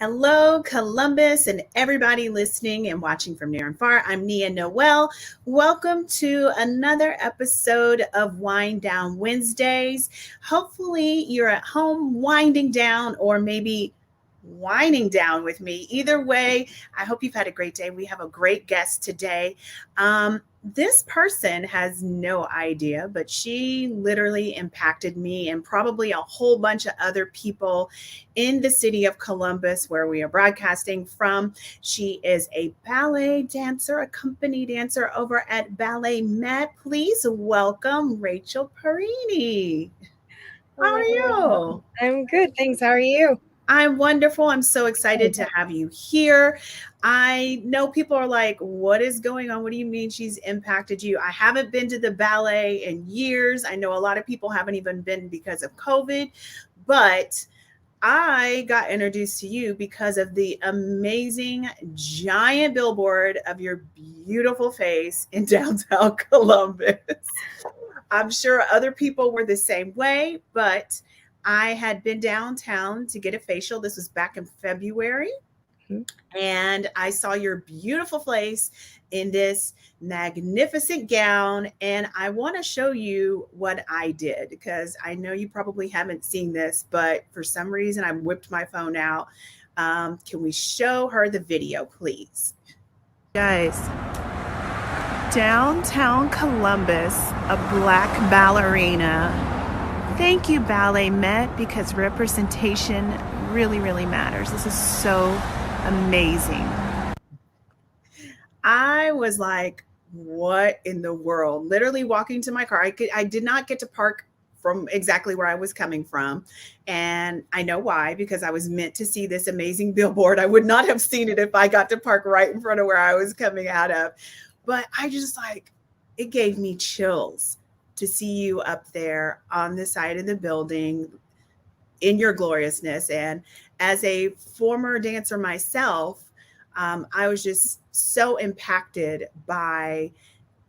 Hello, Columbus, and everybody listening and watching from near and far. I'm Nia Noelle. Welcome to another episode of Wind Down Wednesdays. Hopefully, you're at home winding down or maybe winding down with me. Either way, I hope you've had a great day. We have a great guest today. This person has no idea, but she literally impacted me and probably a whole bunch of other people in the city of Columbus, where we are broadcasting from. She is a ballet dancer, a company dancer over at Ballet Met. Please welcome Rachael Parini. How are you? I'm good, thanks. How are you? I'm wonderful. I'm so excited to have you here. I know people are like, what is going on? What do you mean she's impacted you? I haven't been to the ballet in years. I know a lot of people haven't even been because of COVID, but I got introduced to you because of the amazing giant billboard of your beautiful face in downtown Columbus. I'm sure other people were the same way, but I had been downtown to get a facial. This was back in February. And I saw your beautiful face in this magnificent gown. And I want to show you what I did because I know you probably haven't seen this, but for some reason I whipped my phone out. Can we show her the video, please? Guys, downtown Columbus, a black ballerina. Thank you, Ballet Met, because representation really, really matters. This is so amazing. I was like, what in the world? Literally walking to my car. I did not get to park from exactly where I was coming from. And I know why, because I was meant to see this amazing billboard. I would not have seen it if I got to park right in front of where I was coming out of. But I just it gave me chills to see you up there on the side of the building in your gloriousness. And as a former dancer myself, I was just so impacted by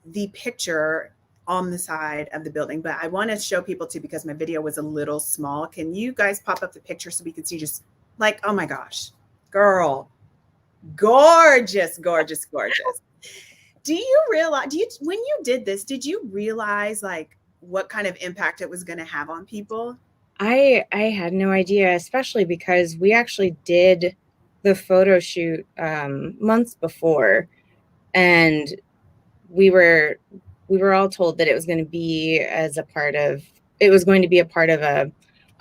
the picture on the side of the building. But I want to show people too, because my video was a little small. Can you guys pop up the picture so we can see just like, oh my gosh, girl, gorgeous, gorgeous, gorgeous. Do you realize, when you did this, did you realize like what kind of impact it was going to have on people? I had no idea, especially because we actually did the photo shoot months before, and we were all told that it was going to be a part of a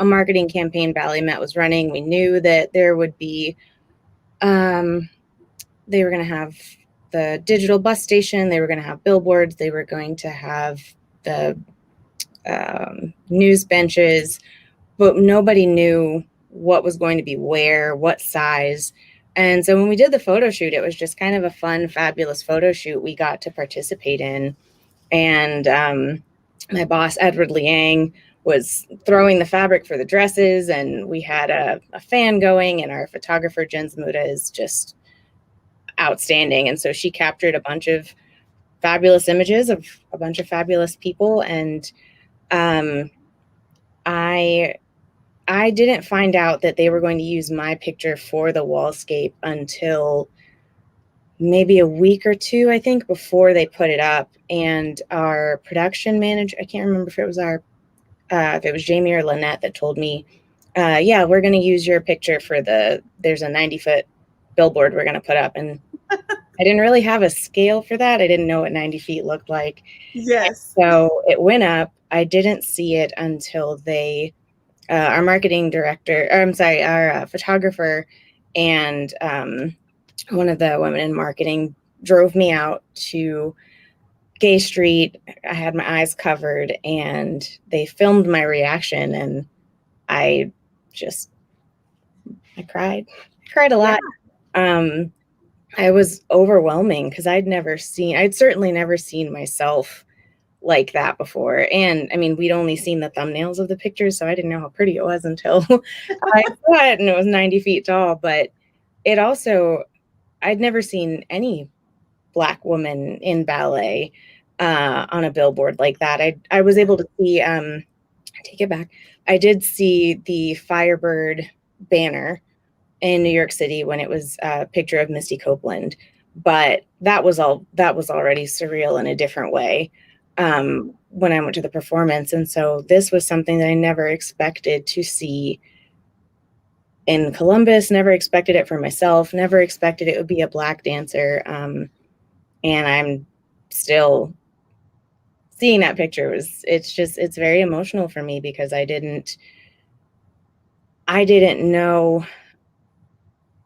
marketing campaign Ballet Met was running. We knew that there would be they were going to have the digital bus station, they were going to have billboards, they were going to have the news benches, but nobody knew what was going to be where, what size. And so when we did the photo shoot, it was just kind of a fun, fabulous photo shoot we got to participate in. And my boss, Edward Liang, was throwing the fabric for the dresses, and we had a fan going, and our photographer, Jen Zamuda, is just outstanding. And so she captured a bunch of fabulous images of a bunch of fabulous people. And I didn't find out that they were going to use my picture for the wallscape until maybe a week or two, I think, before they put it up. And our production manager, I can't remember if it was Jamie or Lynette, that told me, yeah, we're going to use your picture for there's a 90-foot billboard we're going to put up. And I didn't really have a scale for that. I didn't know what 90 feet looked like. Yes. And so it went up. I didn't see it until our marketing director, or I'm sorry, our photographer and one of the women in marketing drove me out to Gay Street. I had my eyes covered, and they filmed my reaction, and I cried. I cried a lot. Yeah. I was overwhelming because I'd certainly never seen myself like that before. And I mean, we'd only seen the thumbnails of the pictures, so I didn't know how pretty it was until I saw it and it was 90 feet tall. But it also, I'd never seen any Black woman in ballet on a billboard like that. I was able to see, I take it back. I did see the Firebird banner in New York City when it was a picture of Misty Copeland. But that was already surreal in a different way when I went to the performance. And so this was something that I never expected to see in Columbus, never expected it for myself, never expected it would be a Black dancer. And I'm still seeing that picture. It's very emotional for me because I didn't know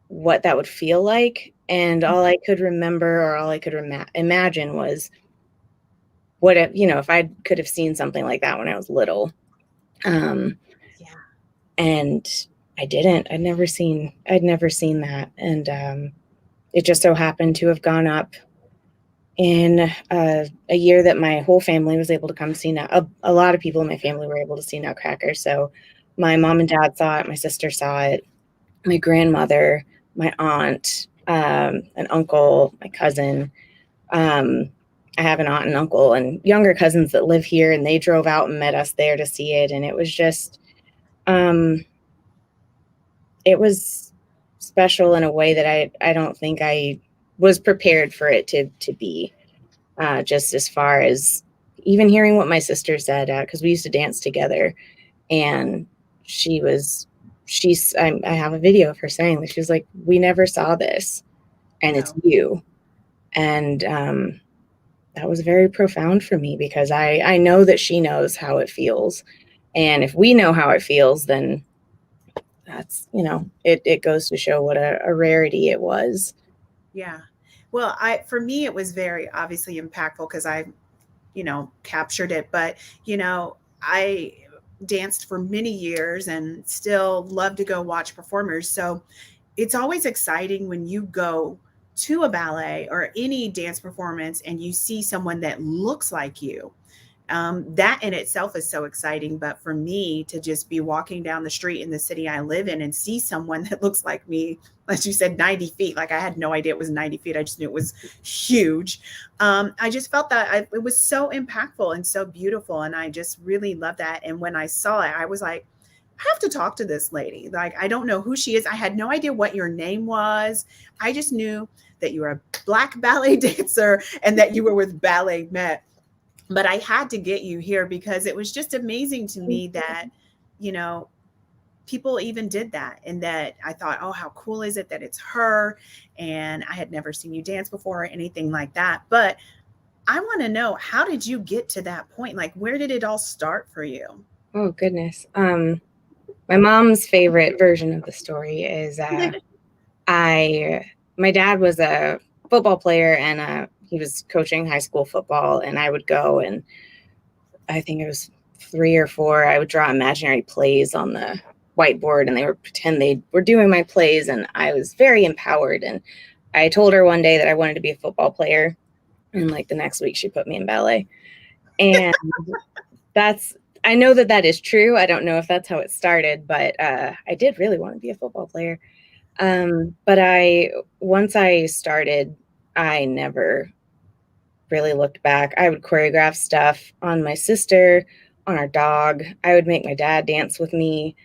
what that would feel like. And all I could remember, or all I could imagine was what if, if I could have seen something like that when I was little. Yeah. And I didn't. I'd never seen that. And it just so happened to have gone up in a year that my whole family was able to come see a lot of people in my family were able to see Nutcracker. So my mom and dad saw it, my sister saw it, my grandmother, my aunt, an uncle, my cousin. I have an aunt and uncle and younger cousins that live here, and they drove out and met us there to see it. And it was just, it was special in a way that I don't think I was prepared for it to be. Just as far as even hearing what my sister said, because we used to dance together, and I have a video of her saying that. She was like, "We never saw this, and it's No. you." And that was very profound for me because I know that she knows how it feels. And if we know how it feels, then that's, it goes to show what a rarity it was. Yeah. Well, for me it was very obviously impactful because I, captured it, but I danced for many years and still love to go watch performers. So it's always exciting when you go to a ballet or any dance performance and you see someone that looks like you. That in itself is so exciting. But for me to just be walking down the street in the city I live in and see someone that looks like me, as you said, 90 feet, like I had no idea it was 90 feet. I just knew it was huge. I just felt that it was so impactful and so beautiful. And I just really love that. And when I saw it, I was like, I have to talk to this lady. Like, I don't know who she is. I had no idea what your name was. I just knew that you were a Black ballet dancer and that you were with Ballet Met. But I had to get you here because it was just amazing to me that, you know, people even did that. And that I thought, oh, how cool is it that it's her? And I had never seen you dance before or anything like that. But I want to know, how did you get to that point? Like, where did it all start for you? Oh, goodness. My mom's favorite version of the story is my dad was a football player, and he was coaching high school football, and I would go, and I think it was 3 or 4, I would draw imaginary plays on the whiteboard, and they would pretend they were doing my plays, and I was very empowered. And I told her one day that I wanted to be a football player, and like the next week she put me in ballet. And I know that is true. I don't know if that's how it started, but I did really want to be a football player. But once I started, I never really looked back. I would choreograph stuff on my sister, on our dog. I would make my dad dance with me.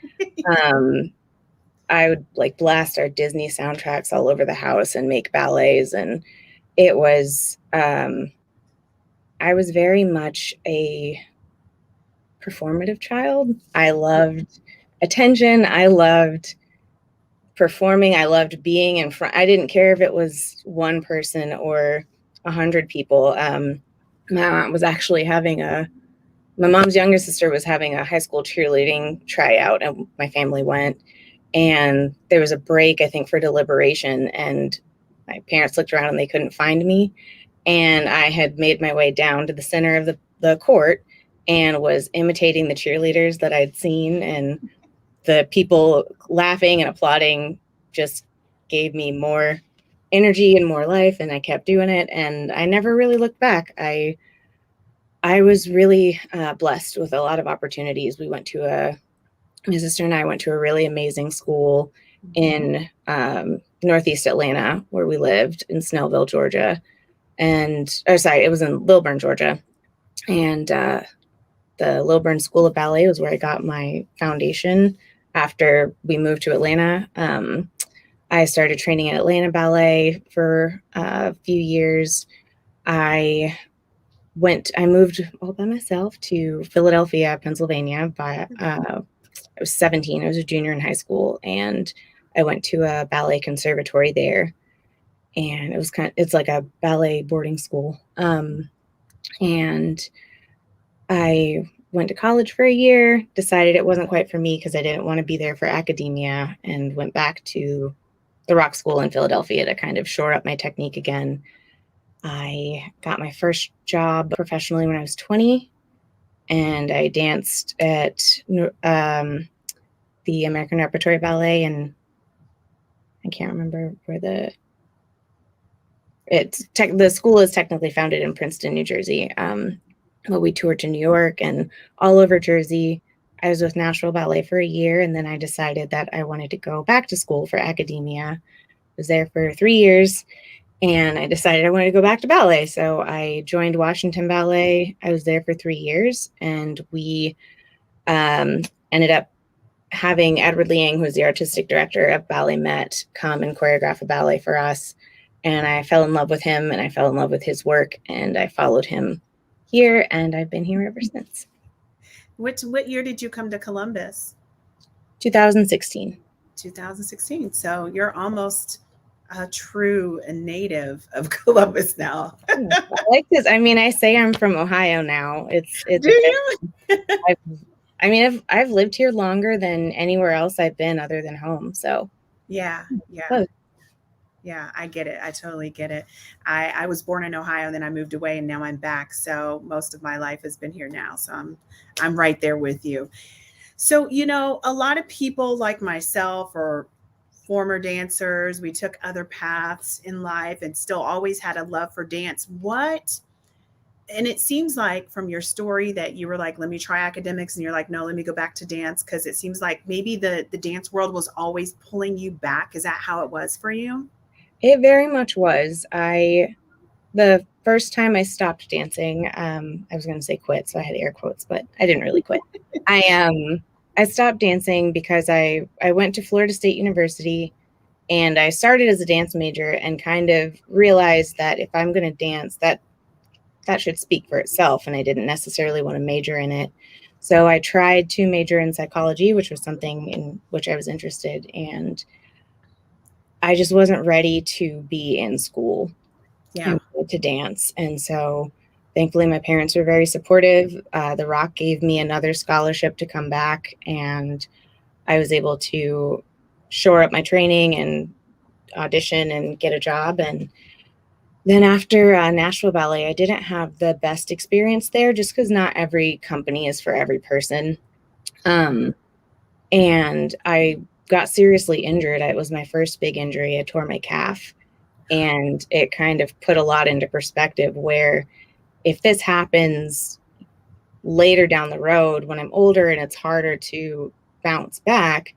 I would like blast our Disney soundtracks all over the house and make ballets. And it was, I was very much a performative child. I loved attention. I loved performing. I loved being in front. I didn't care if it was one person or 100 people. My aunt was actually my mom's younger sister was having a high school cheerleading tryout, and my family went. And there was a break, I think, for deliberation, and my parents looked around and they couldn't find me. And I had made my way down to the center of the court and was imitating the cheerleaders that I'd seen, and the people laughing and applauding just gave me more energy and more life, and I kept doing it, and I never really looked back. I was really blessed with a lot of opportunities. My sister and I went to a really amazing school in Northeast Atlanta, where we lived in Snellville, Georgia. It was in Lilburn, Georgia. And the Lilburn School of Ballet was where I got my foundation after we moved to Atlanta. I started training at Atlanta Ballet for a few years. I moved all by myself to Philadelphia, Pennsylvania. I was 17. I was a junior in high school, and I went to a ballet conservatory there. And it's like a ballet boarding school. And I went to college for a year, decided it wasn't quite for me because I didn't want to be there for academia, and went back to the rock school in Philadelphia to kind of shore up my technique again. I got my first job professionally when I was 20, and I danced at the American Repertory Ballet, and I can't remember where the school is technically founded in Princeton, New Jersey. But we toured to New York and all over Jersey. I was with Nashville Ballet for a year, and then I decided that I wanted to go back to school for academia. I was there for 3 years, and I decided I wanted to go back to ballet. So I joined Washington Ballet. I was there for 3 years, and we ended up having Edward Liang, who was the artistic director of Ballet Met, come and choreograph a ballet for us. And I fell in love with him, and I fell in love with his work, and I followed him here, and I've been here ever since. What year did you come to Columbus? 2016. 2016. So you're almost a true native of Columbus now. I like this. I mean, I say I'm from Ohio now. It's Do you? I've lived here longer than anywhere else I've been other than home. So Yeah. close. Yeah, I get it. I totally get it. I was born in Ohio, then I moved away, and now I'm back. So most of my life has been here now. So I'm right there with you. So, a lot of people like myself or former dancers, we took other paths in life and still always had a love for dance. And it seems like from your story that you were like, let me try academics, and you're like, no, let me go back to dance, because it seems like maybe the dance world was always pulling you back. Is that how it was for you? It very much was. The first time I stopped dancing, I was going to say quit, so I had air quotes, but I didn't really quit. I stopped dancing because I went to Florida State University, and I started as a dance major and kind of realized that if I'm going to dance, that should speak for itself, and I didn't necessarily want to major in it. So I tried to major in psychology, which was something in which I was interested, and I just wasn't ready to be in school Yeah. and to dance. And so thankfully my parents were very supportive. The Rock gave me another scholarship to come back, and I was able to shore up my training and audition and get a job. And then after Nashville Ballet, I didn't have the best experience there, just because not every company is for every person. And I got seriously injured. It was my first big injury. I tore my calf, and it kind of put a lot into perspective where if this happens later down the road when I'm older and it's harder to bounce back,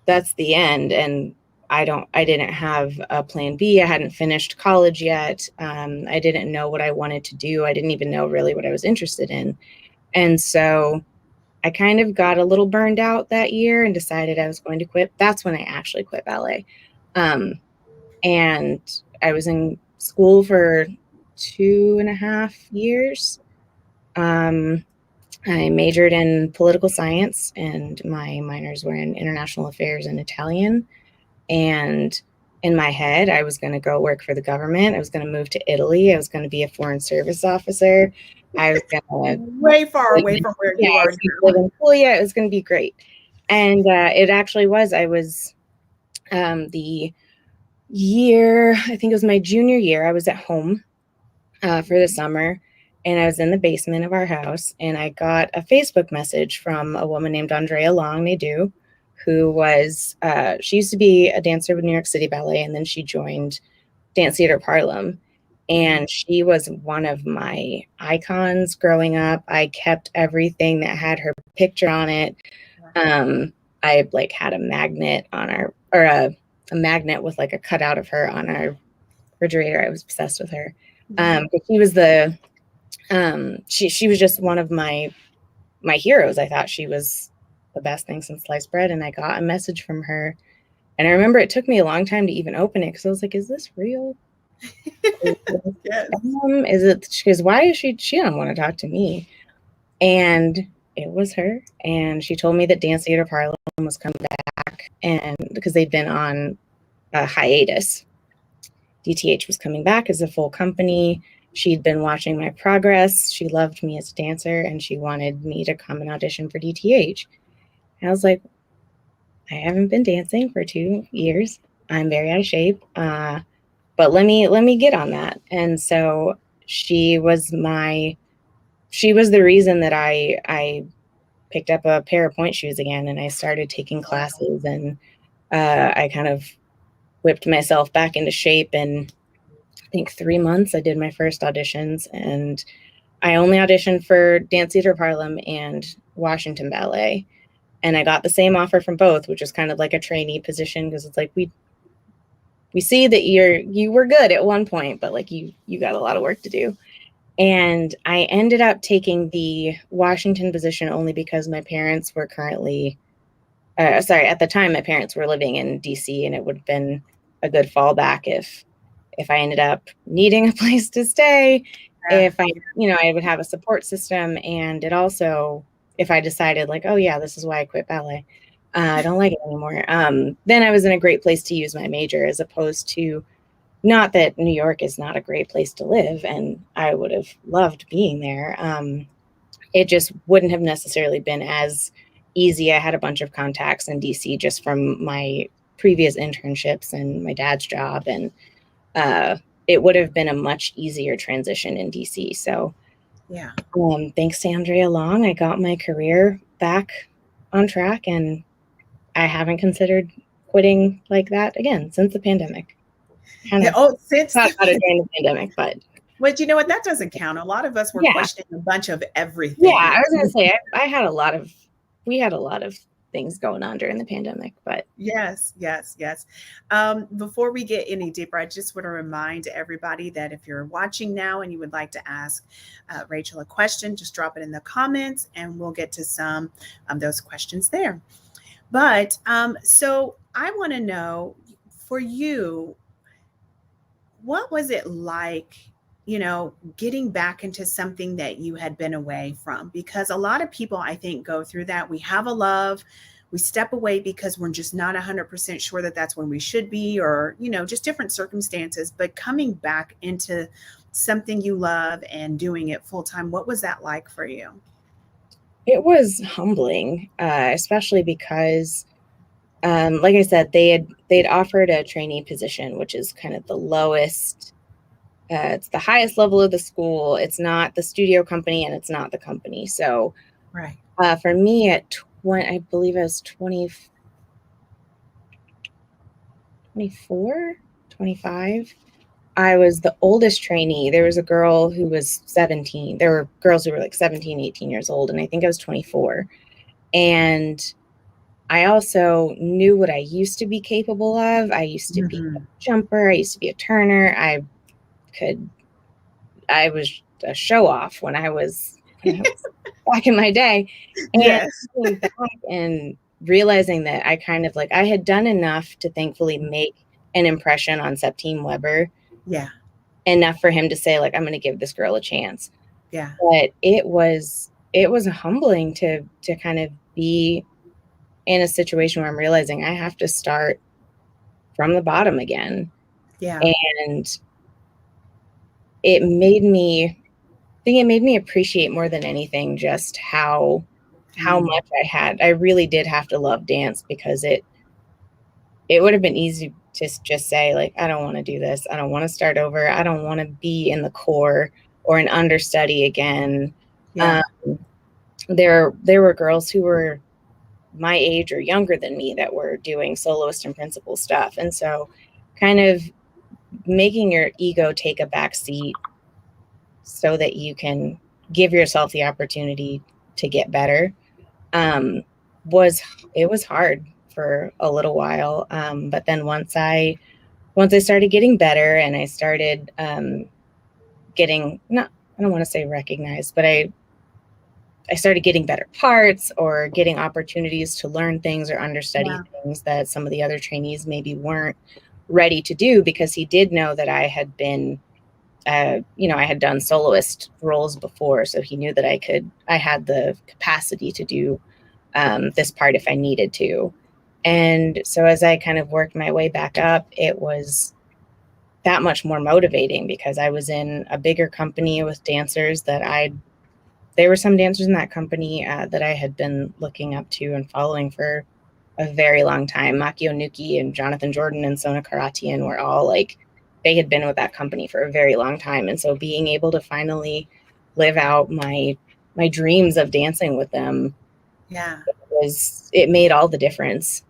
that's the end. And I didn't have a plan B. I hadn't finished college yet. I didn't know what I wanted to do. I didn't even know really what I was interested in. And so I kind of got a little burned out that year and decided I was going to quit. That's when I actually quit ballet. And I was in school for 2.5 years. I majored in political science, and my minors were in international affairs and Italian. And in my head, I was going to go work for the government. I was going to move to Italy. I was going to be a foreign service officer. I was going to Way far away from where you are live in Julia. It was going to be great. And it actually was. I was the year, I think it was my junior year, I was at home for the summer, and I was in the basement of our house, and I got a Facebook message from a woman named Andrea Long Nadeau, who was, she used to be a dancer with New York City Ballet, and then she joined Dance Theater Harlem. And she was one of my icons growing up. I kept everything that had her picture on it. I like had a magnet on a magnet with like a cutout of her on our refrigerator. I was obsessed with her. But she was she was just one of my heroes. I thought she was the best thing since sliced bread. And I got a message from her And I remember it took me a long time to even open it because I was like, is this real? Yes. Is it? Because why is she don't want to talk to me? And it was her. And she told me that Dance Theater Parlor was coming back, and because they'd been on a hiatus. DTH was coming back as a full company. She'd been watching my progress. She loved me as a dancer, and she wanted me to come and audition for DTH. And I was like, I haven't been dancing for 2 years. I'm very out of shape. But let me get on that. And so she was the reason that I picked up a pair of pointe shoes again, and I started taking classes, and I kind of whipped myself back into shape. And I think 3 months I did my first auditions, and I only auditioned for Dance Theater Harlem and Washington Ballet. And I got the same offer from both, which is kind of like a trainee position, because it's like we see that you were good at one point, but like you got a lot of work to do. And I ended up taking the Washington position only because my parents were currently at the time my parents were living in DC, and it would have been a good fallback if I ended up needing a place to stay, if I would have a support system. And it also, if I decided like, oh yeah, this is why I quit ballet, I don't like it anymore, then I was in a great place to use my major, as opposed to, not that New York is not a great place to live, and I would have loved being there. It just wouldn't have necessarily been as easy. I had a bunch of contacts in DC just from my previous internships and my dad's job, and it would have been a much easier transition in DC. So Yeah. Thanks to Andrea Long, I got my career back on track, and I haven't considered quitting like that again since the pandemic. Kind of Since thought about it during the pandemic, but you know what? That doesn't count. A lot of us were questioning a bunch of everything. Yeah, I was going to say, we had a lot of things going on during the pandemic, but Yes. Before we get any deeper, I just want to remind everybody that if you're watching now and you would like to ask Rachael a question, just drop it in the comments and we'll get to some of those questions there. But so I want to know, for you, what was it like, getting back into something that you had been away from? Because a lot of people, I think, go through that. We have a love, we step away because we're just not 100% sure that that's when we should be, or, just different circumstances. But coming back into something you love and doing it full time, what was that like for you? it was humbling, especially because, like I said, they'd offered a trainee position, which is kind of the lowest. It's the highest level of the school. It's not the studio company, and it's not the company. So, Right. For me at 20, I believe I was 24, 25. I was the oldest trainee. There was a girl who was 17. There were girls who were like 17, 18 years old, and I think I was 24. And I also knew what I used to be capable of. I used to be a jumper. I used to be a turner. I was a show off when I was back in my day. And Yes. going back and realizing that I kind of I had done enough to thankfully make an impression on Septime Weber. Yeah. Enough for him to say, I'm going to give this girl a chance. Yeah. But it was humbling to kind of be in a situation where I'm realizing I have to start from the bottom again. Yeah. And it made me appreciate more than anything just how much I really did have to love dance, because it would have been easy to just say, I don't want to do this. I don't want to start over. I don't want to be in the core or an understudy again. Yeah. There were girls who were my age or younger than me that were doing soloist and principal stuff. And so kind of making your ego take a back seat so that you can give yourself the opportunity to get better, was hard for a little while. But then once I started getting better, and I started getting, I don't want to say recognized, but I started getting better parts or getting opportunities to learn things or understudy Yeah. things that some of the other trainees maybe weren't ready to do, because he did know that I had been, I had done soloist roles before. So he knew that I had the capacity to do this part if I needed to. And so as I kind of worked my way back up, it was that much more motivating, because I was in a bigger company with dancers there were some dancers in that company that I had been looking up to and following for a very long time. Maki Onuki and Jonathan Jordan and Sona Karatian were all like, they had been with that company for a very long time. And so being able to finally live out my dreams of dancing with them, Yeah. it made all the difference.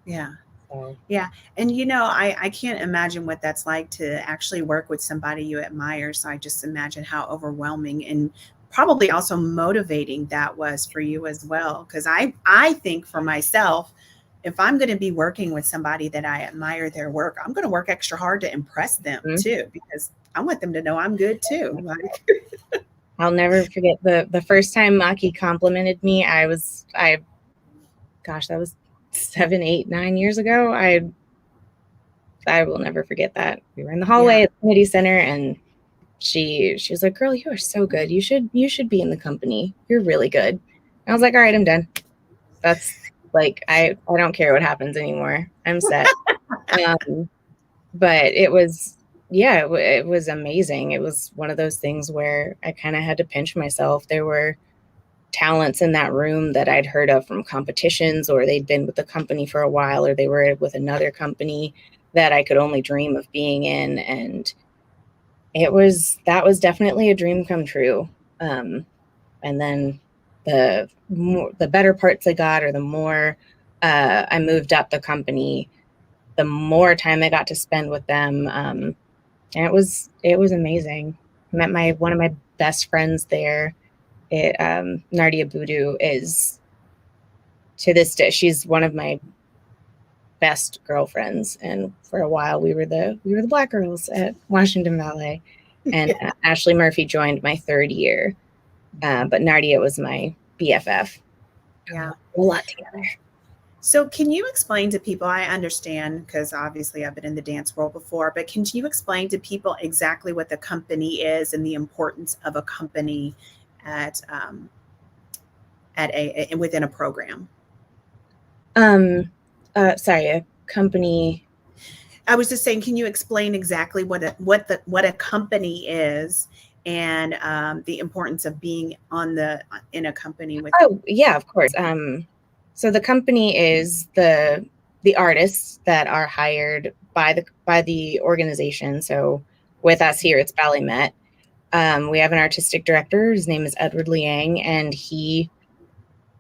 Yeah. So. Yeah. And I can't imagine what that's like to actually work with somebody you admire. So I just imagine how overwhelming and probably also motivating that was for you as well. Because I think for myself, if I'm going to be working with somebody that I admire their work, I'm going to work extra hard to impress them too, because I want them to know I'm good too. Like, I'll never forget the first time Maki complimented me. Gosh, that was 7, 8, 9 years ago. I will never forget that. We were in the hallway yeah. at the community center, and she was like, "Girl, you are so good. You should be in the company. You're really good." And I was like, "All right, I'm done. That's like, I don't care what happens anymore. I'm set." But it was, yeah, it was amazing. It was one of those things where I kind of had to pinch myself. There were talents in that room that I'd heard of from competitions, or they'd been with the company for a while, or they were with another company that I could only dream of being in. And that was definitely a dream come true. And then the better parts I got, or the more I moved up the company, the more time I got to spend with them. And it was amazing. I met one of my best friends there. Nardia Boodoo is, to this day, she's one of my best girlfriends, and for a while we were the black girls at Washington Ballet. And Ashley Murphy joined my third year, but Nardia was my BFF. Yeah. A lot together. So can you explain to people, I understand because obviously I've been in the dance world before, but can you explain to people exactly what the company is and the importance of a company at within a program? Sorry, a company. I was just saying, can you explain exactly what a company is, and the importance of being in a company with? Oh yeah, of course. So the company is the artists that are hired by the organization. So with us here, it's Ballet Met. We have an artistic director. His name is Edward Liang, and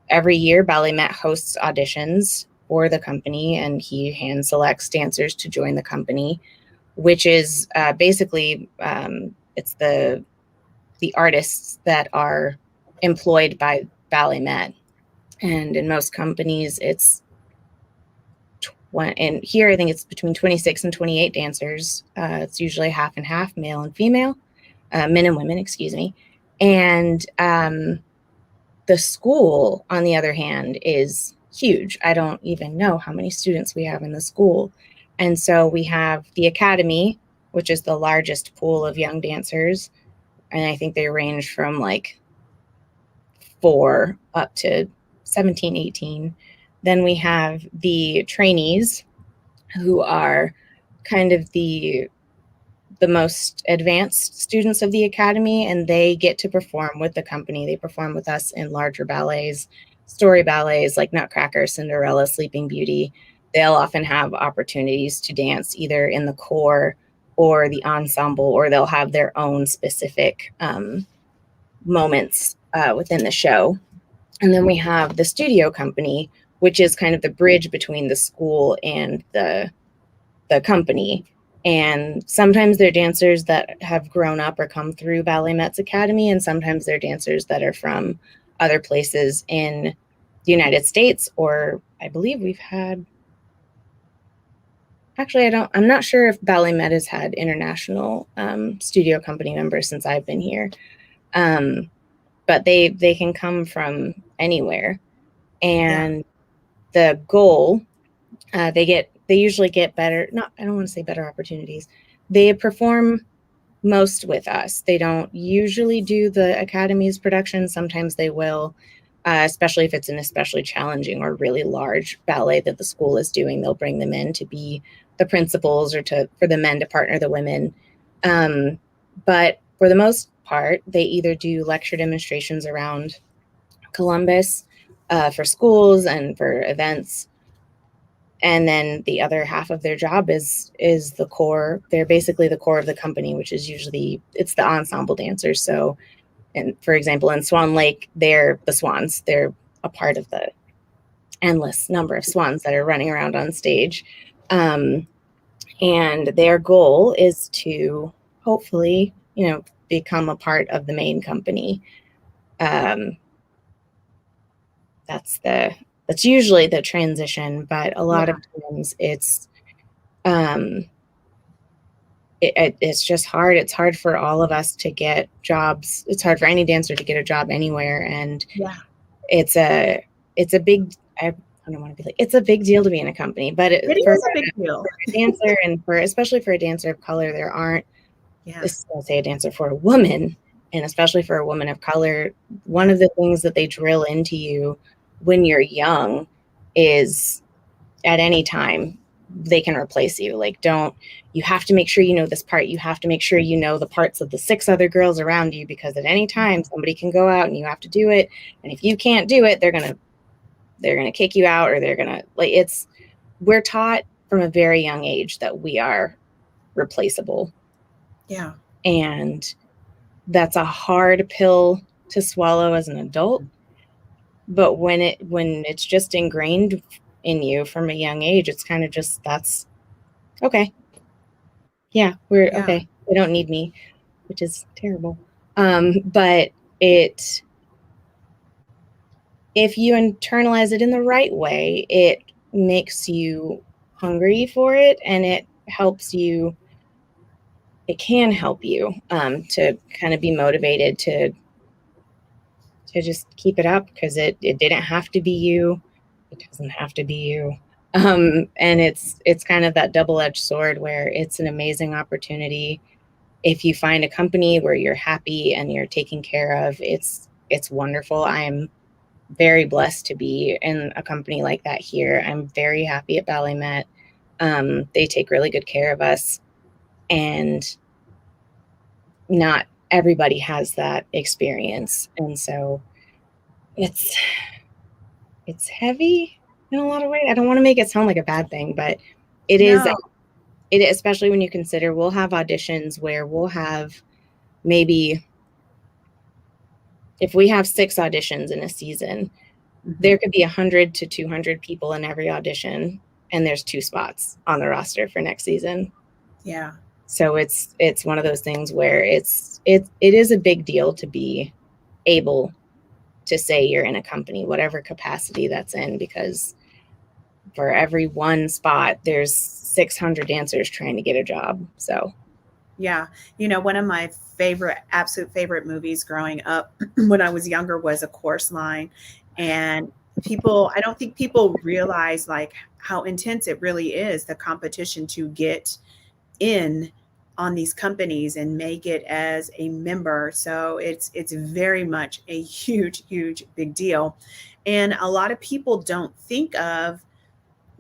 every year Ballet Met hosts auditions for the company, and he hand selects dancers to join the company, which is basically it's the artists that are employed by Ballet Met. And in most companies, and here I think it's between 26 and 28 dancers. It's usually half and half, male and female, men and women, excuse me. And the school, on the other hand, is huge. I don't even know how many students we have in the school. And so we have the academy, which is the largest pool of young dancers. And I think they range from like 4 up to 17, 18. Then we have the trainees, who are kind of the most advanced students of the academy, and they get to perform with the company. They perform with us in larger ballets, story ballets like Nutcracker, Cinderella, Sleeping Beauty. They'll often have opportunities to dance either in the corps or the ensemble, or they'll have their own specific moments within the show. And then we have the studio company, which is kind of the bridge between the school and the company. And sometimes they're dancers that have grown up or come through Ballet Met's academy, and sometimes they're dancers that are from other places in the United States, or I believe we've had, actually, I'm not sure if Ballet Met has had international studio company members since I've been here. but they can come from anywhere. And the goal, they usually get better, not, I don't want to say better opportunities. They perform most with us. They don't usually do the Academy's production. Sometimes they will, especially if it's an especially challenging or really large ballet that the school is doing. They'll bring them in to be the principals or for the men to partner the women. But for the most part, they either do lecture demonstrations around Columbus for schools and for events. And then the other half of their job is the core. They're basically the core of the company, which is usually, it's the ensemble dancers. So, and for example, in Swan Lake, they're the swans. They're a part of the endless number of swans that are running around on stage. And their goal is to hopefully, become a part of the main company. That's usually the transition, but a lot of times it's just hard. It's hard for all of us to get jobs. It's hard for any dancer to get a job anywhere. And it's a big, I don't want to be like, it's a big deal to be in a company, but it is a big deal for a dancer, and especially for a dancer of color, there aren't, I'll say a dancer for a woman, and especially for a woman of color, one of the things that they drill into you when you're young is at any time they can replace you. Like, you have to make sure you know this part. You have to make sure you know the parts of the 6 other girls around you, because at any time somebody can go out and you have to do it. And if you can't do it, they're going to kick you out, or they're going to, we're taught from a very young age that we are replaceable. Yeah. And that's a hard pill to swallow as an adult. But when it's just ingrained in you from a young age, it's kind of just, that's okay. Yeah, okay. They don't need me, which is terrible. But if you internalize it in the right way, it makes you hungry for it, and it can help you to kind of be motivated to just keep it up, because it didn't have to be you. It doesn't have to be you. And it's kind of that double-edged sword where it's an amazing opportunity. If you find a company where you're happy and you're taken care of, it's wonderful. I'm very blessed to be in a company like that here. I'm very happy at Ballet Met. They take really good care of us, and not everybody has that experience. And so it's heavy in a lot of ways. I don't want to make it sound like a bad thing, but it is, especially when you consider we'll have auditions where we'll have maybe, if we have 6 auditions in a season, there could be 100 to 200 people in every audition, and there's 2 spots on the roster for next season. Yeah. So it's one of those things where it is a big deal to be able to say you're in a company, whatever capacity that's in, because for every 1 spot, there's 600 dancers trying to get a job. So, yeah. One of my absolute favorite movies growing up when I was younger was A Chorus Line. And I don't think people realize like how intense it really is, the competition to get in on these companies and make it as a member. So it's very much a huge, huge big deal. And a lot of people don't think of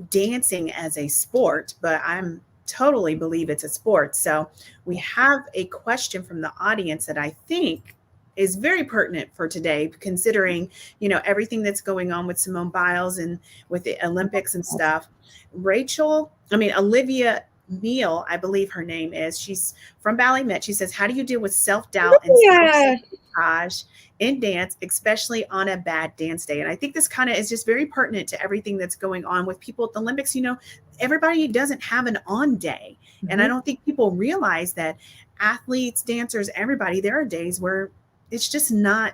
dancing as a sport, but I'm totally believe it's a sport. So we have a question from the audience that I think is very pertinent for today, considering, everything that's going on with Simone Biles and with the Olympics and stuff. Olivia Neal, I believe her name is. She's from Ballet Met. She says, how do you deal with self-doubt and self-sabotage in dance, especially on a bad dance day? And I think this kind of is just very pertinent to everything that's going on with people at the Olympics. Everybody doesn't have an on day. Mm-hmm. And I don't think people realize that athletes, dancers, everybody, there are days where it's just not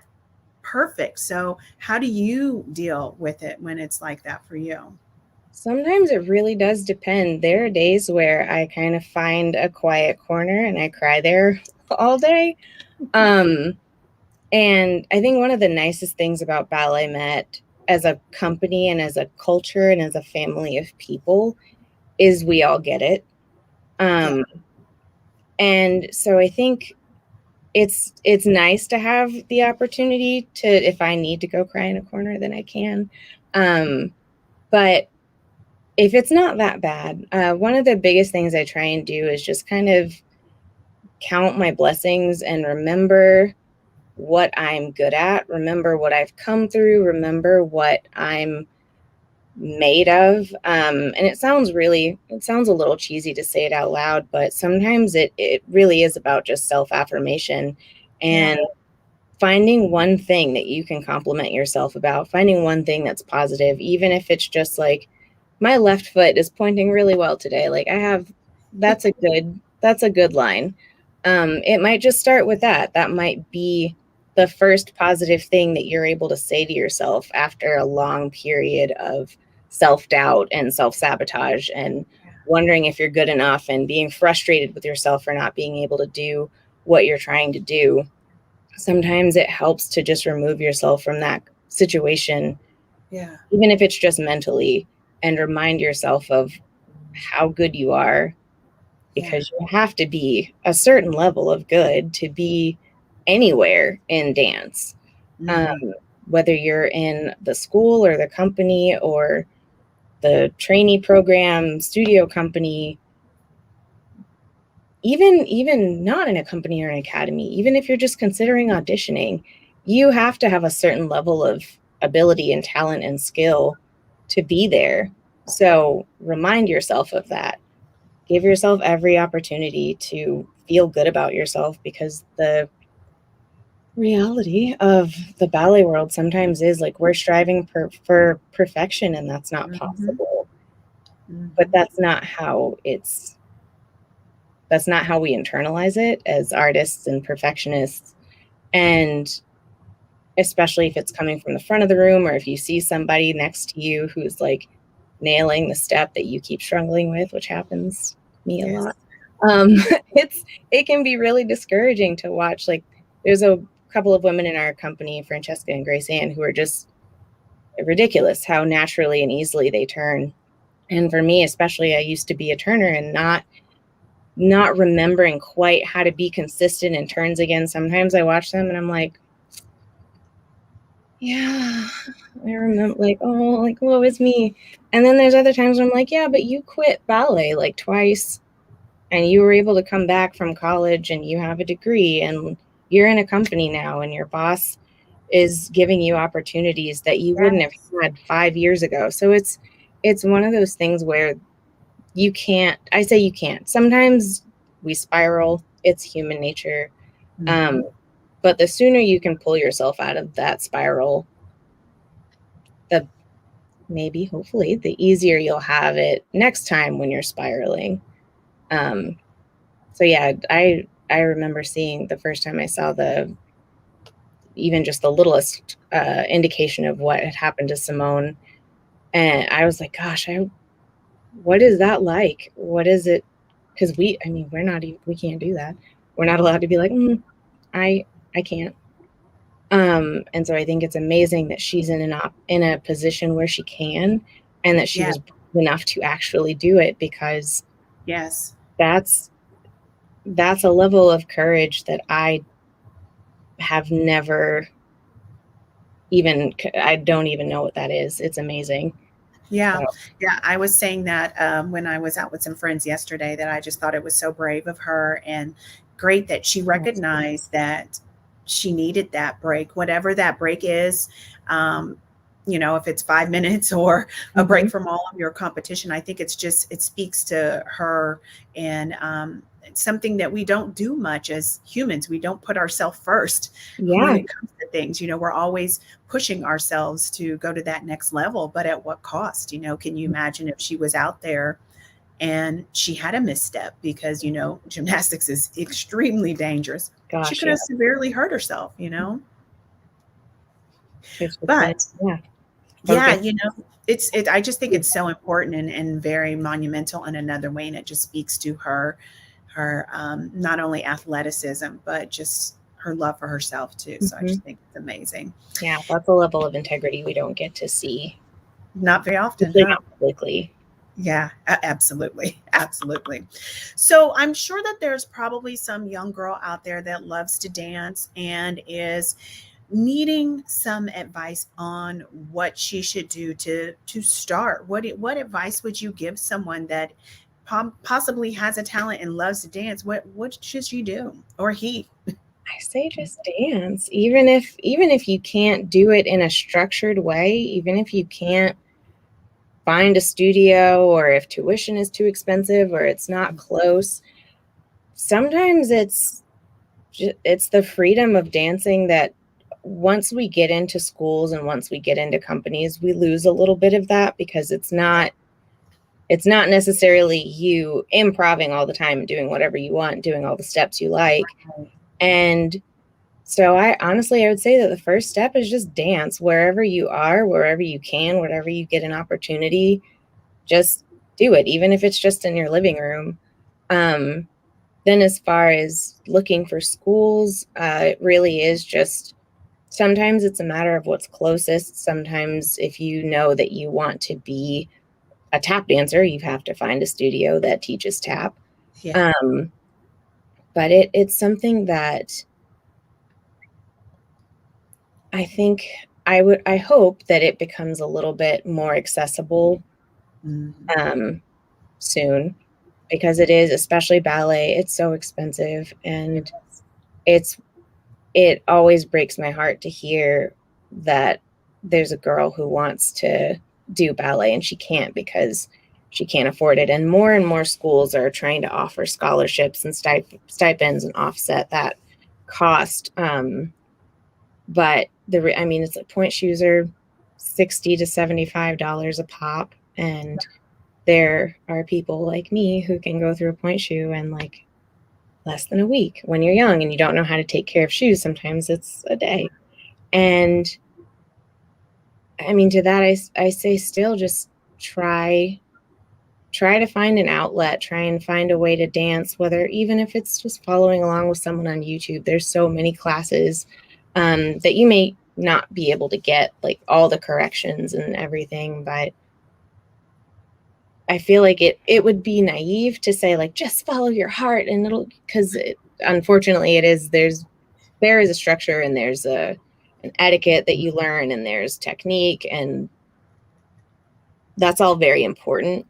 perfect. So how do you deal with it when it's like that for you? Sometimes it really does depend. There are days where I kind of find a quiet corner and I cry there all day. And I think one of the nicest things about Ballet Met as a company and as a culture and as a family of people is we all get it. Yeah. And so I think it's nice to have the opportunity to, if I need to go cry in a corner, then I can. But if it's not that bad, one of the biggest things I try and do is just kind of count my blessings and remember what I'm good at, remember what I've come through, remember what I'm made of. And it sounds a little cheesy to say it out loud, but sometimes it really is about just self-affirmation Yeah. and finding one thing that you can compliment yourself about, finding one thing that's positive, even if it's just like, my left foot is pointing really well today. Like that's a good line. It might just start with that. That might be the first positive thing that you're able to say to yourself after a long period of self-doubt and self-sabotage and wondering if you're good enough and being frustrated with yourself for not being able to do what you're trying to do. Sometimes it helps to just remove yourself from that situation, Yeah. even if it's just mentally, and remind yourself of how good you are, Yeah. because you have to be a certain level of good to be anywhere in dance. Um, Mm-hmm. whether you're in the school or the company or the trainee program, studio company, even not in a company or an academy, even if you're just considering auditioning, you have to have a certain level of ability and talent and skill to be there. So remind yourself of that. Give yourself every opportunity to feel good about yourself, because the reality of the ballet world sometimes is like we're striving for perfection, and that's not Mm-hmm. possible. But Mm-hmm. that's not how we internalize it as artists and perfectionists. And especially if it's coming from the front of the room, or if you see somebody next to you who's like nailing the step that you keep struggling with, which happens to me a Yes. lot. Um, it can be really discouraging to watch. Like, there's a couple of women in our company, Francesca and Grace Ann, who are just ridiculous how naturally and easily they turn. And for me, especially, I used to be a turner and not remembering quite how to be consistent in turns again. Sometimes I watch them and I'm like, yeah, I remember, like, oh, like, woe is me. And then there's other times where I'm like, yeah, but you quit ballet like twice and you were able to come back from college and you have a degree and you're in a company now and your boss is giving you opportunities that you wouldn't have Yes. had 5 years ago. So it's one of those things where I say you can't. Sometimes we spiral. It's human nature. Mm-hmm. Um, but the sooner you can pull yourself out of that spiral, the maybe, hopefully, the easier you'll have it next time when you're spiraling. Um, so yeah, I remember seeing the first time I saw the even just the littlest indication of what had happened to Simone, and I was like, gosh, what is that like? What is it? Because I mean, we can't do that. We're not allowed to be like, I I can't. And so I think it's amazing that she's in a position where she can, and that she Yeah. was brave enough to actually do it, because Yes. that's that's a level of courage that I have never even I don't even know what that is. It's amazing. Yeah. So, Yeah. I was saying that when I was out with some friends yesterday, that I just thought it was so brave of her and great that she recognized that she needed that break, whatever that break is. Um, if it's 5 minutes or a break mhm. from all of your competition, I think it speaks to her and it's something that we don't do much as humans. We don't put ourselves first when Yeah, it comes to things. We're always pushing ourselves to go to that next level, but at what cost? Can you imagine if she was out there and she had a misstep? Because gymnastics is extremely dangerous. She gosh, could yeah. have severely hurt herself. It's just been, But yeah, yeah, focus. I just think it's so important and very monumental in another way, and it just speaks to her not only athleticism but just her love for herself too. So I Mhm. just think it's amazing. Yeah, that's a level of integrity we don't get to see, Not very often, especially huh? not publicly. Yeah, absolutely. Absolutely. So I'm sure that there's probably some young girl out there that loves to dance and is needing some advice on what she should do to start. What advice would you give someone that possibly has a talent and loves to dance? What should she do, or he? I say just dance, even if you can't do it in a structured way, even if you can't find a studio, or if tuition is too expensive or it's not close. Sometimes it's the freedom of dancing that once we get into schools and once we get into companies, we lose a little bit of that, because it's not necessarily you improving all the time, doing whatever you want, doing all the steps you like. And so I would say that the first step is just dance wherever you are, wherever you can, wherever you get an opportunity, just do it, even if it's just in your living room. Um, then as far as looking for schools, it really is just, sometimes it's a matter of what's closest. Sometimes if you know that you want to be a tap dancer, you have to find a studio that teaches tap. Yeah. Um, but it's something that I think I hope that it becomes a little bit more accessible Mhm. um, soon, because it is, especially ballet, it's so expensive, It and is. it's it always breaks my heart to hear that there's a girl who wants to do ballet and she can't because she can't afford it. And more schools are trying to offer scholarships and stipends and offset that cost. But I mean, it's like point shoes are $60 to $75 a pop, and there are people like me who can go through a point shoe in like less than a week. When you're young and you don't know how to take care of shoes, sometimes it's a day. And I mean, to that, I say still just try to find an outlet, try and find a way to dance, whether even if it's just following along with someone on YouTube. There's so many classes that you may not be able to get like all the corrections and everything, but I feel like it would be naive to say like just follow your heart and it'll, because unfortunately it is, there is a structure, and there's an etiquette that you learn, and there's technique, and that's all very important.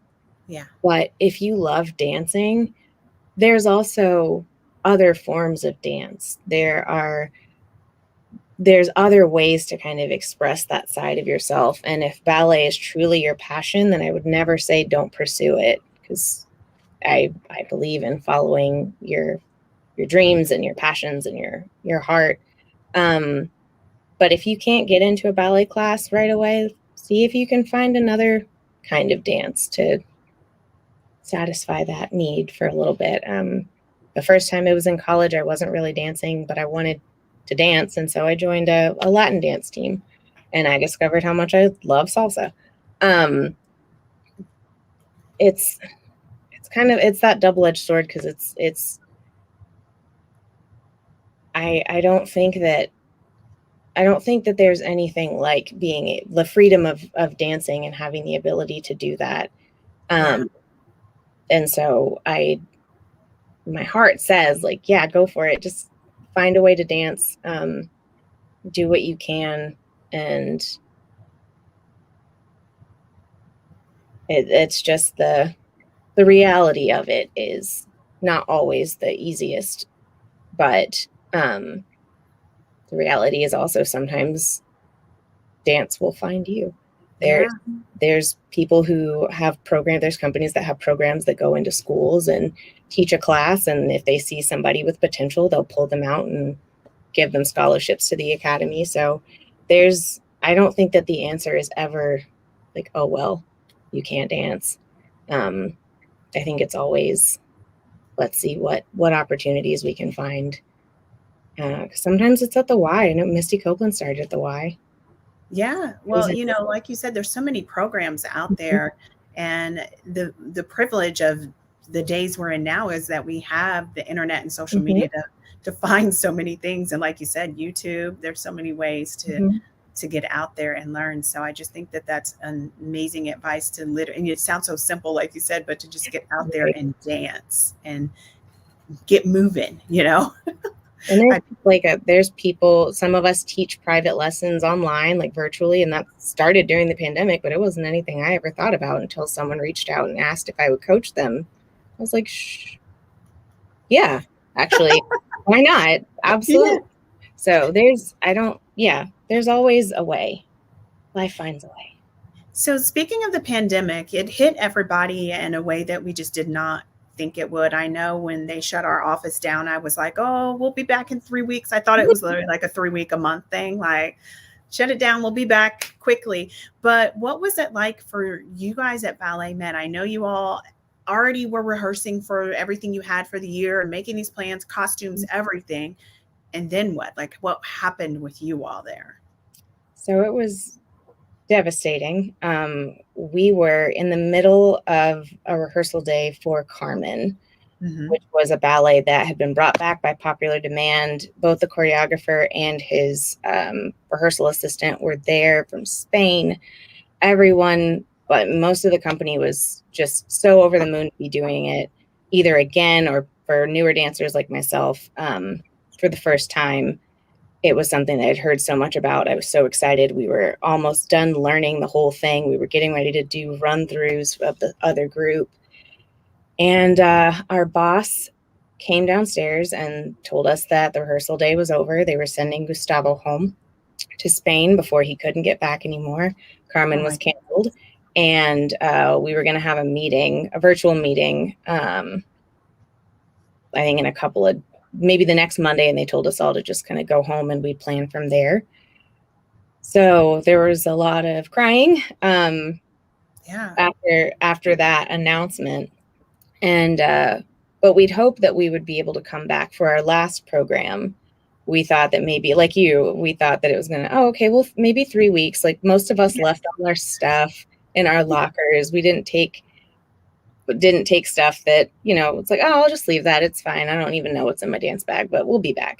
Yeah. But if you love dancing, there's also other forms of dance. There's other ways to kind of express that side of yourself. And if ballet is truly your passion, then I would never say don't pursue it, because I believe in following your dreams and your passions and your heart. Um, but if you can't get into a ballet class right away, see if you can find another kind of dance to satisfy that need for a little bit. The first time it was in college, I wasn't really dancing, but I wanted to dance. And so I joined a Latin dance team, and I discovered how much I love salsa. Um, it's, it's that double-edged sword, because I don't think that there's anything like being the freedom of dancing and having the ability to do that. Yeah. Um, and so my heart says like, yeah, go for it. Just find a way to dance, do what you can. And it's just the reality of it is not always the easiest, but the reality is also sometimes dance will find you. Yeah. There's people who have there's companies that have programs that go into schools and teach a class, and if they see somebody with potential, they'll pull them out and give them scholarships to the academy. So I don't think that the answer is ever like, oh well, you can't dance. um, I think it's always, let's see what opportunities we can find. Sometimes it's at the Y. I know Misty Copeland started at the Y. Yeah. Well, like you said, there's so many programs out Mhm. there, and the privilege of the days we're in now is that we have the internet and social Mhm. media find so many things. And like you said, YouTube, there's so many ways Mhm. to get out there and learn. So I just think that that's an amazing advice to literally, and it sounds so simple, like you said, but to just get out there Right. and dance and get moving, you know? And there's I, like there's people, some of us teach private lessons online, like virtually, and that started during the pandemic, but it wasn't anything I ever thought about until someone reached out and asked if I would coach them. I was like, shh, yeah, actually, why not? yeah. Absolutely. So there's always a way. Life finds a way. So speaking of the pandemic, it hit everybody in a way that we just did not think it would. I know when they shut our office down, I was like, oh, we'll be back in 3 weeks. I thought it was literally like a 3 week a month thing. Like, shut it down. We'll be back quickly. But what was it like for you guys at Ballet Met? I know you all already were rehearsing for everything you had for the year and making these plans, costumes, everything. And then what? Like, what happened with you all there? So it was devastating. We were in the middle of a rehearsal day for Carmen, Mm-hmm. which was a ballet that had been brought back by popular demand. Both the choreographer and his rehearsal assistant were there from Spain. Everyone, but most of the company was just so over the moon to be doing it either again or for newer dancers like myself for the first time. It was something that I'd heard so much about. I was so excited. We were almost done learning the whole thing. We were getting ready to do run-throughs of the other group. And our boss came downstairs and told us that the rehearsal day was over. They were sending Gustavo home to Spain before he couldn't get back anymore. Oh Carmen was my. canceled. And we were going to have a meeting, a virtual meeting, I think in a couple of, maybe the next Monday. And they told us all to just kind of go home and we'd plan from there. So there was a lot of crying Yeah. after that announcement. And but we'd hoped that we would be able to come back for our last program. We thought that maybe, like you, we thought that it was gonna, oh, okay, well, maybe 3 weeks. Like most of us Yeah. left all our stuff in our lockers. We didn't take stuff that, it's like, oh, I'll just leave that. It's fine. I don't even know what's in my dance bag, but we'll be back.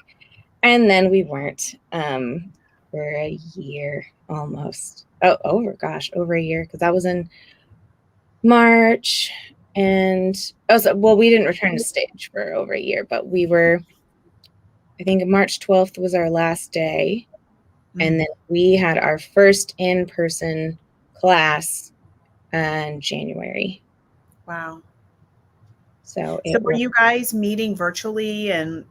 And then we weren't for a year almost. Oh, over a year, because that was in March. And well, we didn't return to stage for over a year, but we were, I think March 12th was our last day. And then we had our first in-person class in January. Wow. So So it were was, you guys meeting virtually and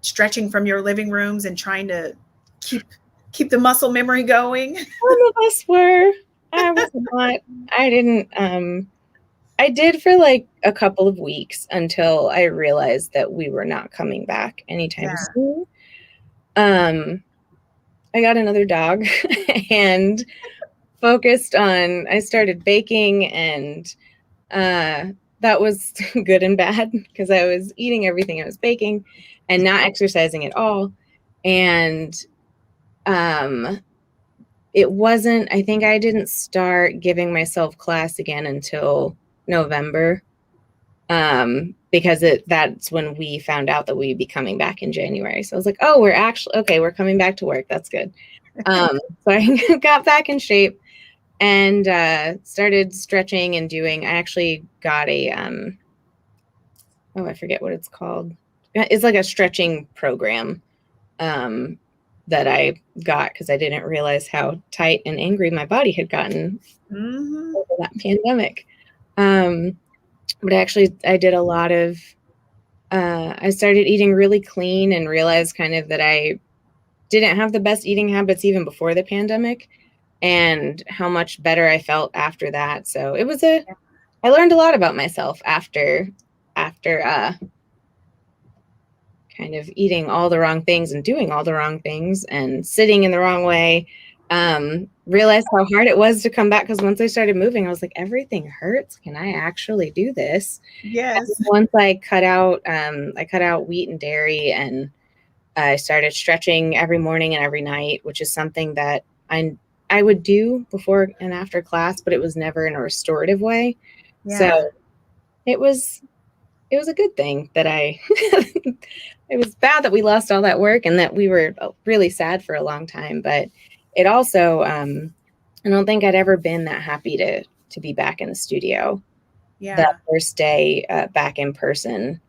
stretching from your living rooms and trying to keep keep the muscle memory going? some of us were. I was not. I didn't. I did for like a couple of weeks until I realized that we were not coming back anytime Yeah. soon. I got another dog and I started baking, and that was good and bad because I was eating everything I was baking and not exercising at all. And it wasn't, I think I didn't start giving myself class again until November. Because that's when we found out that we'd be coming back in January. So I was like, oh, we're coming back to work. That's good. So I got back in shape and started stretching and I actually got I forget what it's called. It's like a stretching program that I got because I didn't realize how tight and angry my body had gotten Mm-hmm. over that pandemic. But actually, I did a lot of, I started eating really clean and realized kind of that I didn't have the best eating habits even before the pandemic and how much better I felt after that. So I learned a lot about myself after kind of eating all the wrong things and doing all the wrong things and sitting in the wrong way. Realized how hard it was to come back because once I started moving, I was like, everything hurts. Can I actually do this? And Yes. once I cut out wheat and dairy, and I started stretching every morning and every night, which is something that I would do before and after class, but it was never in a restorative way. Yeah. So it was it was a good thing that it was bad that we lost all that work and that we were really sad for a long time. But it also, I don't think I'd ever been that happy to be back in the studio that Yeah. first day back in person.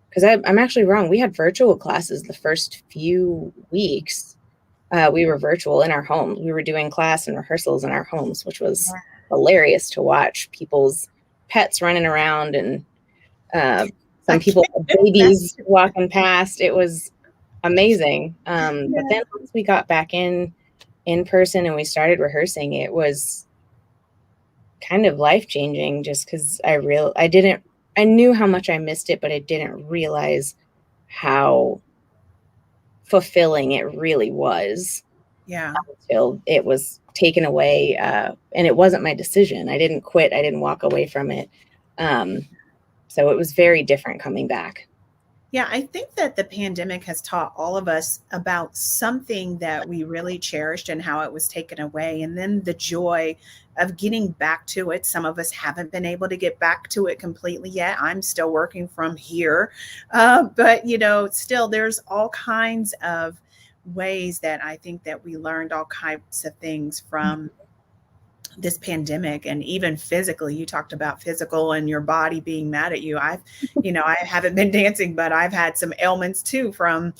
Because I'm actually wrong. We had virtual classes the first few weeks. We were virtual in our homes. We were doing class and rehearsals in our homes, which was hilarious to watch people's pets running around and I some people can't with babies imagine. walking past. It was amazing. But Yeah. then once we got back in person and we started rehearsing, it was kind of life changing. Just because I knew how much I missed it, but I didn't realize how fulfilling it really was Yeah. until it was taken away. And it wasn't my decision. I didn't quit. I didn't walk away from it. So it was very different coming back. Yeah, I think that the pandemic has taught all of us about something that we really cherished and how it was taken away, and then the joy of getting back to it. Some of us haven't been able to get back to it completely yet. I'm still working from here. But, still, there's all kinds of ways that I think that we learned all kinds of things from this pandemic. And even physically, you talked about physical and your body being mad at you. I haven't been dancing, but I've had some ailments too from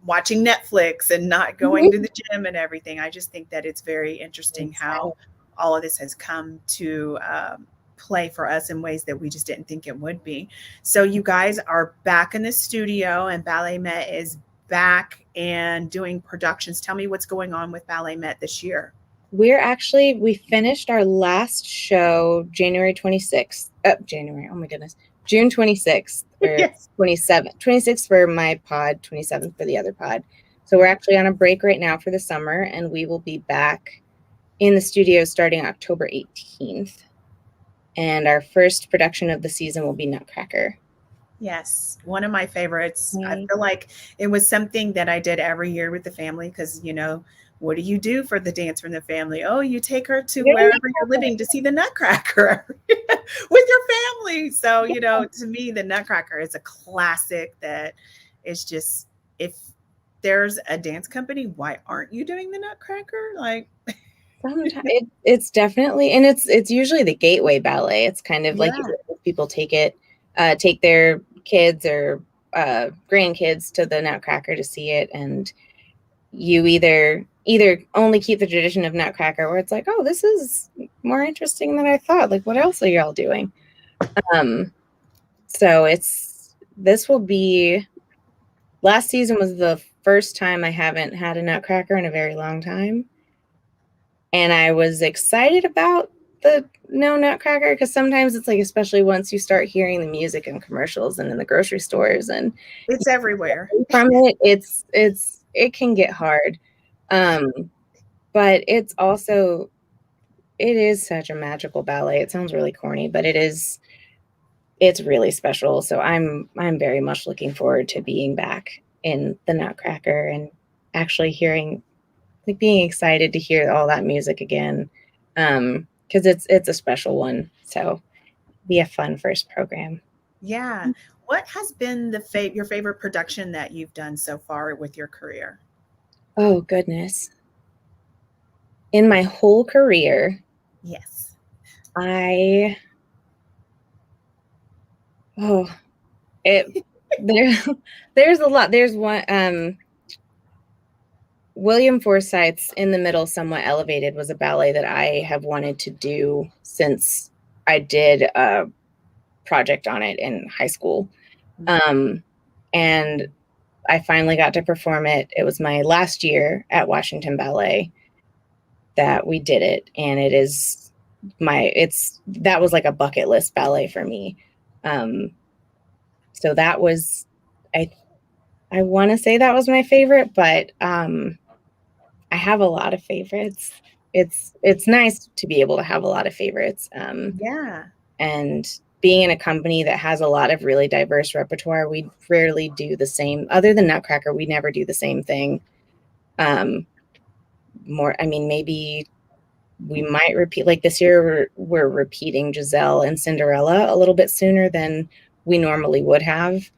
watching Netflix and not going to the gym and everything. I just think that it's very interesting how all of this has come to play for us in ways that we just didn't think it would be. So you guys are back in the studio and Ballet Met is back and doing productions. Tell me what's going on with Ballet Met this year. We finished our last show January 26th. Oh my goodness. June 26th or Yes. 27th. 26th for my pod, 27th for the other pod. So we're actually on a break right now for the summer, and we will be back in the studio starting October 18th. And our first production of the season will be Nutcracker. Yes, one of my favorites. I Yay. feel like it was something that I did every year with the family because, what do you do for the dance from the family? Oh, you take her to wherever you're living to see the Nutcracker with your family. So, to me, the Nutcracker is a classic that is just, if there's a dance company, why aren't you doing the Nutcracker? Like, Sometimes it's definitely, and it's usually the gateway ballet. It's kind of like you yeah, said, people take their kids or grandkids to the Nutcracker to see it, and you either only keep the tradition of Nutcracker, where it's like, oh, this is more interesting than I thought. Like, what else are y'all doing? Um, so this will be last season was the first time I haven't had a Nutcracker in a very long time. And I was excited about the no Nutcracker because sometimes it's like, especially once you start hearing the music in commercials and in the grocery stores and it's everywhere. from it can get hard. Um, but it is such a magical ballet. It sounds really corny, but it's really special. So I'm very much looking forward to being back in the Nutcracker and actually being excited to hear all that music again. Because it's a special one. So be a fun first program. Yeah. What has been your favorite production that you've done so far with your career? Oh goodness. In my whole career, Yes. I oh it there there's a lot. There's one William Forsythe's In the Middle, Somewhat Elevated was a ballet that I have wanted to do since I did a project on it in high school. And I finally got to perform it. It was my last year at Washington Ballet that we did it. And that was like a bucket list ballet for me. So that was, I, I want to say that was my favorite, but I have a lot of favorites. It's nice to be able to have a lot of favorites. Yeah. And being in a company that has a lot of really diverse repertoire, we rarely do the same. Other than Nutcracker, we never do the same thing. Maybe we might repeat. Like this year, we're repeating Giselle and Cinderella a little bit sooner than we normally would have.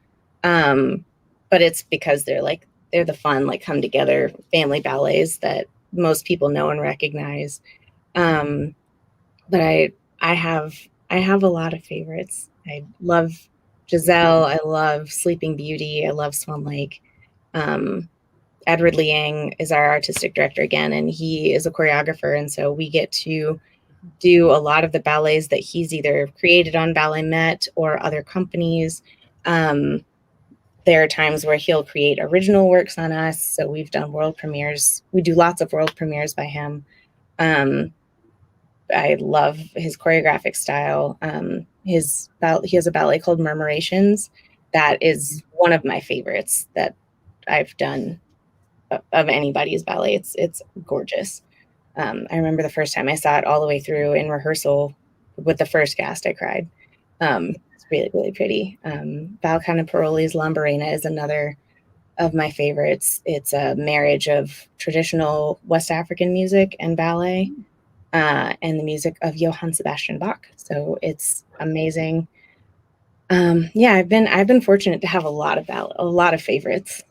But it's because they're the fun, like, come together family ballets that most people know and recognize. But I have a lot of favorites. I love Giselle. I love Sleeping Beauty. I love Swan Lake. Edward Liang is our artistic director again, and he is a choreographer. And so we get to do a lot of the ballets that he's either created on Ballet Met or other companies. There are times where he'll create original works on us. So we've done world premieres. We do lots of world premieres by him. I love his choreographic style. He has a ballet called Murmurations that is one of my favorites that I've done of anybody's ballet. It's gorgeous. I remember the first time I saw it all the way through in rehearsal with the first cast, I cried. It's really, really pretty. Valcana Paroli's Lambarena is another of my favorites. It's a marriage of traditional West African music and ballet, and the music of Johann Sebastian Bach. So it's amazing. Yeah, I've been fortunate to have a lot of favorites.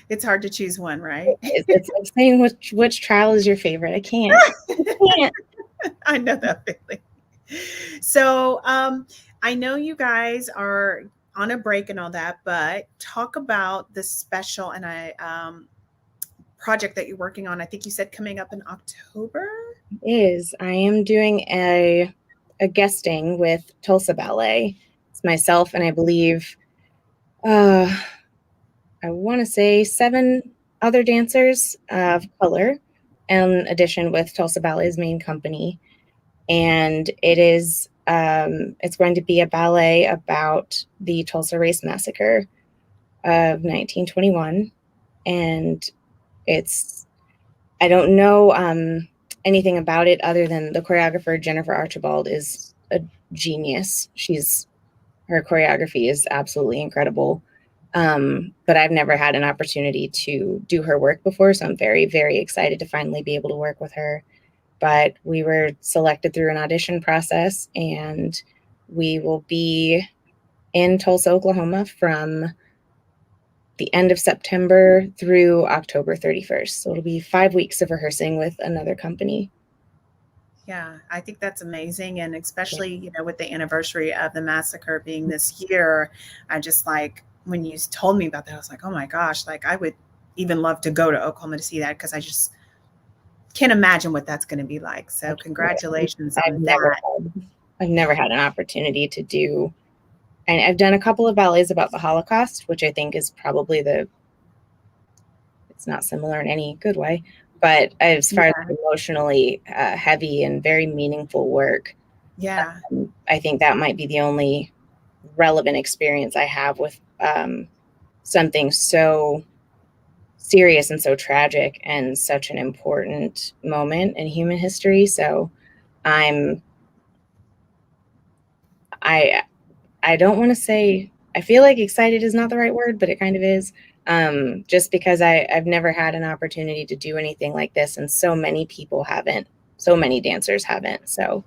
It's hard to choose one, right? It's like saying which trial is your favorite. I can't. I know that feeling. So, I know you guys are on a break and all that, but talk about the special and project that you're working on. I think you said coming up in October. I am doing a guesting with Tulsa Ballet. It's myself and I believe I want to say 7 other dancers of color, in addition with Tulsa Ballet's main company. And it's going to be a ballet about the Tulsa Race Massacre of 1921. And I don't know anything about it other than the choreographer, Jennifer Archibald, is a genius. Her choreography is absolutely incredible. But I've never had an opportunity to do her work before, so I'm very, very excited to finally be able to work with her. But we were selected through an audition process, and we will be in Tulsa, Oklahoma from the end of September through October 31st. So it'll be 5 weeks of rehearsing with another company. Yeah, I think that's amazing. And especially, with the anniversary of the massacre being this year, I just when you told me about that, I was like, oh my gosh, I would even love to go to Oklahoma to see that because I just can't imagine what that's going to be like. So congratulations on that. I've never had an opportunity to do, and I've done a couple of ballets about the Holocaust, which I think is probably it's not similar in any good way, but as far as emotionally heavy and very meaningful work, I think that might be the only relevant experience I have with something so serious and so tragic and such an important moment in human history. So I don't want to say, I feel like excited is not the right word, but it kind of is. Just because I've never had an opportunity to do anything like this, and so many people haven't, so many dancers haven't. So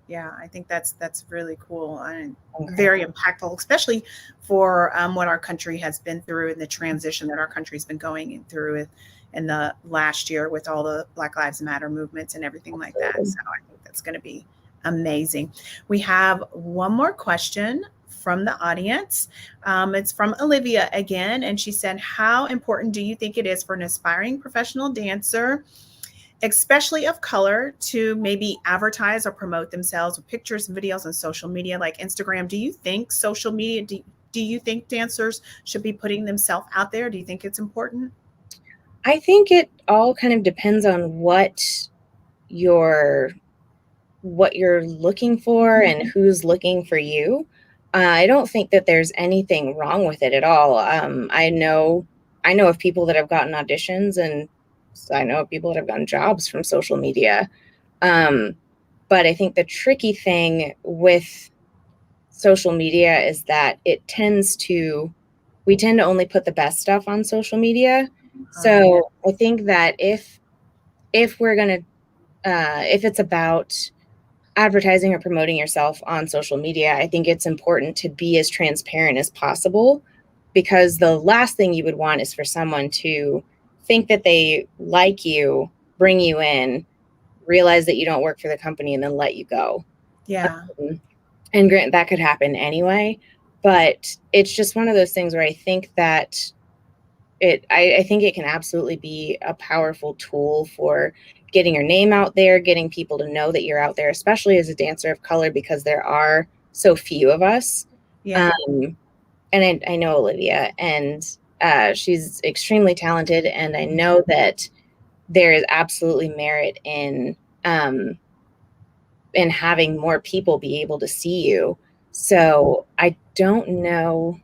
yeah, I think that's really cool and very impactful, especially for what our country has been through and the transition that our country's been going through in the last year with all the Black Lives Matter movements and everything like that. So I think that's going to be amazing. We have one more question from the audience. It's from Olivia again, and she said, how important do you think it is for an aspiring professional dancer, especially of color, to maybe advertise or promote themselves with pictures and videos on social media like Instagram? Do you think social media, do you think dancers should be putting themselves out there? Do you think it's important? I think it all kind of depends on what you're looking for and who's looking for you. I don't think that there's anything wrong with it at all. I know of people that have gotten auditions, and I know of people that have gotten jobs from social media. But I think the tricky thing with social media is that we tend to only put the best stuff on social media. So I think that if we're going to, if it's about advertising or promoting yourself on social media, I think it's important to be as transparent as possible, because the last thing you would want is for someone to think that they like you, bring you in, realize that you don't work for the company, and then let you go. Yeah. And grant that could happen anyway, but it's just one of those things where I think that I think it can absolutely be a powerful tool for getting your name out there, getting people to know that you're out there, especially as a dancer of color, because there are so few of us. Yeah. And I know Olivia, and she's extremely talented, and I know that there is absolutely merit in having more people be able to see you. So I don't know.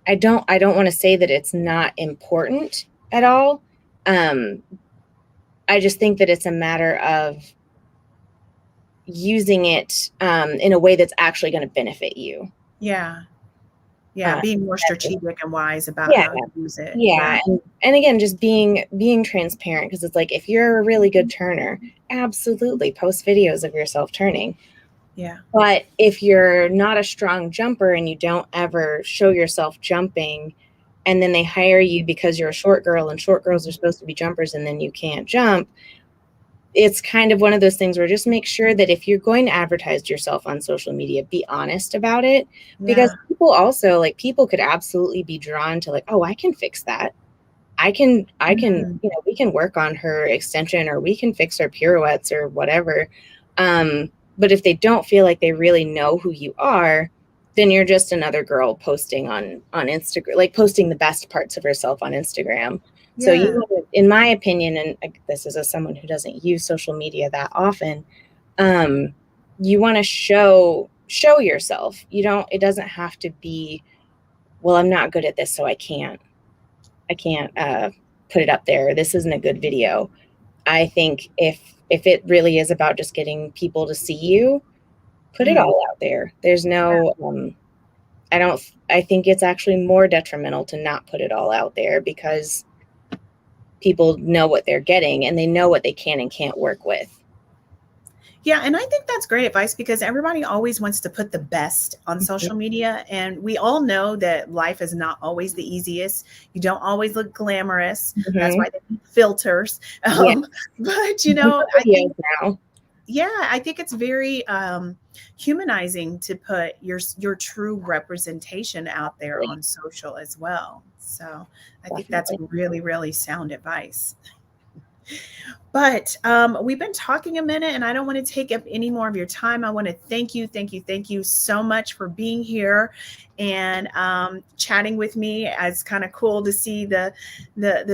I don't want to say that it's not important at all. I just think that it's a matter of using it in a way that's actually going to benefit you. Yeah. Yeah. Being more strategic and wise about Yeah. how you use it. Yeah. And again, just being transparent, because it's like, if you're a really good turner, absolutely post videos of yourself turning. Yeah. But if you're not a strong jumper and you don't ever show yourself jumping, and then they hire you because you're a short girl and short girls are supposed to be jumpers and then you can't jump, it's kind of one of those things where just make sure that if you're going to advertise yourself on social media, be honest about it. Because people also, like, people could absolutely be drawn to, like, oh, I can fix that. I can, we can work on her extension, or we can fix her pirouettes or whatever. But if they don't feel like they really know who you are, then you're just another girl posting on Instagram, like posting the best parts of herself on Instagram. So you, in my opinion, and this is as someone who doesn't use social media that often, you want to show yourself. It doesn't have to be, well, I'm not good at this, so I can't put it up there. This isn't a good video. I think if it really is about just getting people to see you, put it all out there. There's no, I think it's actually more detrimental to not put it all out there, because people know what they're getting and they know what they can and can't work with. Yeah, and I think that's great advice, because everybody always wants to put the best on social media. And we all know that life is not always the easiest. You don't always look glamorous. That's why they need filters. But, I think, I think it's very humanizing to put your true representation out there on social as well. So I think that's really, really sound advice. But we've been talking a minute, and I don't want to take up any more of your time. I want to thank you so much for being here and chatting with me. It's kind of cool to see the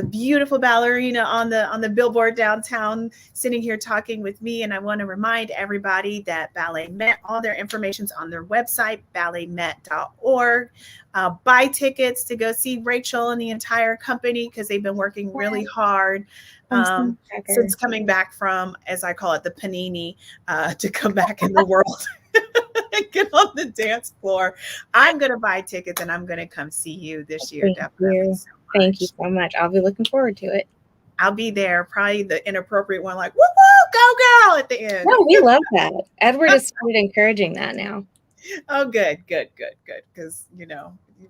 beautiful ballerina on the billboard downtown sitting here talking with me. And I want to remind everybody that Ballet Met, all their information's on their website, balletmet.org. Buy tickets to go see Rachael and the entire company, because they've been working really hard since coming back from, as I call it, the panini, to come back in the world and get on the dance floor. I'm going to buy tickets and I'm going to come see you this year. Definitely. Thank you so much. I'll be looking forward to it. I'll be there. Probably the inappropriate one, like, woo woo, go girl at the end. No, we love that. Edward has started encouraging that now. Oh, good. Because,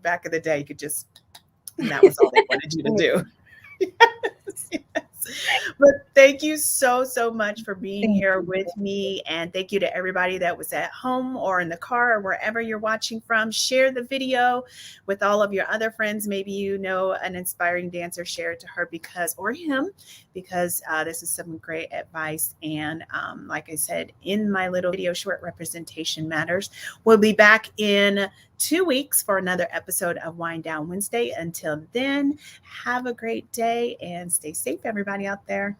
back in the day, you could just, and that was all they wanted you to do. Yes. But thank you so much for being here with me, and thank you to everybody that was at home or in the car or wherever you're watching from. Share the video with all of your other friends. Maybe you know an inspiring dancer. Share it to her or him, because this is some great advice. And like I said in my little video short, representation matters. We'll be back in 2 weeks for another episode of Wind Down Wednesday. Until then, have a great day and stay safe, everybody out there.